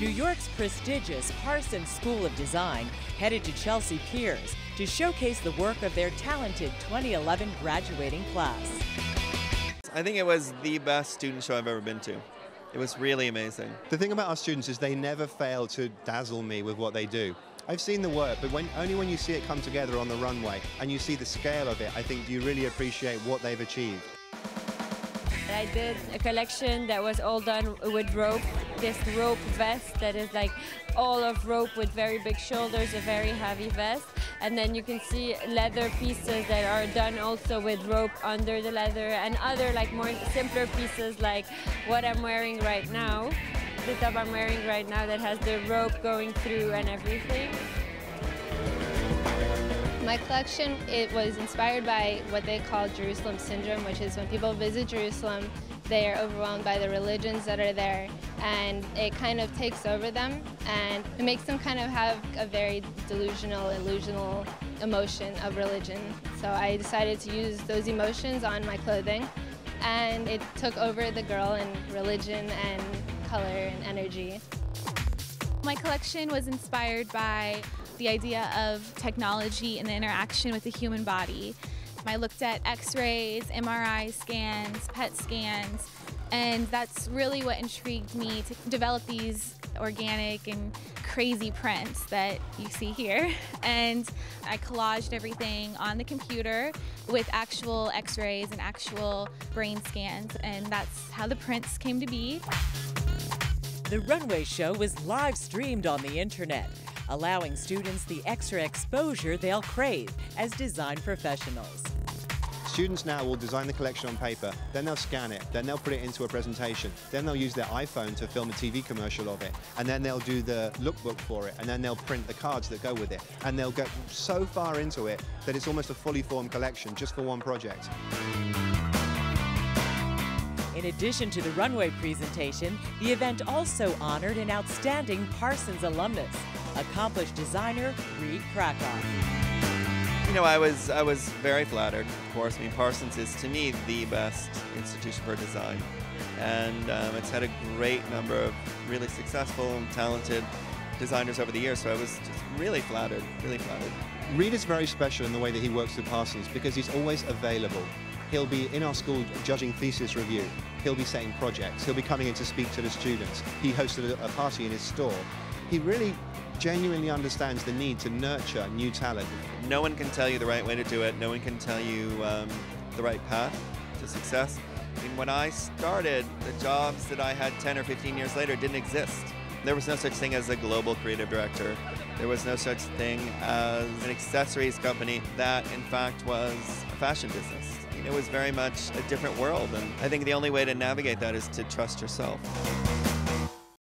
New York's prestigious Parsons School of Design headed to Chelsea Piers to showcase the work of their talented 2011 graduating class. I think it was the best student show I've ever been to. It was really amazing. The thing about our students is they never fail to dazzle me with what they do. I've seen the work, but only when you see it come together on the runway and you see the scale of it, I think you really appreciate what they've achieved. I did a collection that was all done with rope, this rope vest that is like all of rope with very big shoulders, a very heavy vest. And then you can see leather pieces that are done also with rope under the leather, and other like more simpler pieces like what I'm wearing right now. The top I'm wearing right now that has the rope going through and everything. My collection, it was inspired by what they call Jerusalem syndrome, which is when people visit Jerusalem, they are overwhelmed by the religions that are there, and it kind of takes over them, and it makes them kind of have a very delusional, illusional emotion of religion. So I decided to use those emotions on my clothing, and it took over the girl and religion and color and energy. My collection was inspired by the idea of technology and the interaction with the human body. I looked at x-rays, MRI scans, PET scans, and that's really what intrigued me to develop these organic and crazy prints that you see here. And I collaged everything on the computer with actual x-rays and actual brain scans, and that's how the prints came to be. The runway show was live streamed on the internet, allowing students the extra exposure they'll crave as design professionals. Students now will design the collection on paper, then they'll scan it, then they'll put it into a presentation, then they'll use their iPhone to film a TV commercial of it, and then they'll do the lookbook for it, and then they'll print the cards that go with it, and they'll get so far into it that it's almost a fully formed collection just for one project. In addition to the runway presentation, the event also honored an outstanding Parsons alumnus, accomplished designer Reed Krakoff. You know, I was very flattered, of course. I mean, Parsons is, to me, the best institution for design. And it's had a great number of really successful and talented designers over the years, so I was just really flattered, really flattered. Reed is very special in the way that he works with Parsons because he's always available. He'll be in our school judging thesis review. He'll be setting projects. He'll be coming in to speak to the students. He hosted a party in his store. He really genuinely understands the need to nurture new talent. No one can tell you the right way to do it. No one can tell you the right path to success. I mean, when I started, the jobs that I had 10 or 15 years later didn't exist. There was no such thing as a global creative director. There was no such thing as an accessories company that, in fact, was a fashion business. I mean, it was very much a different world, and I think the only way to navigate that is to trust yourself.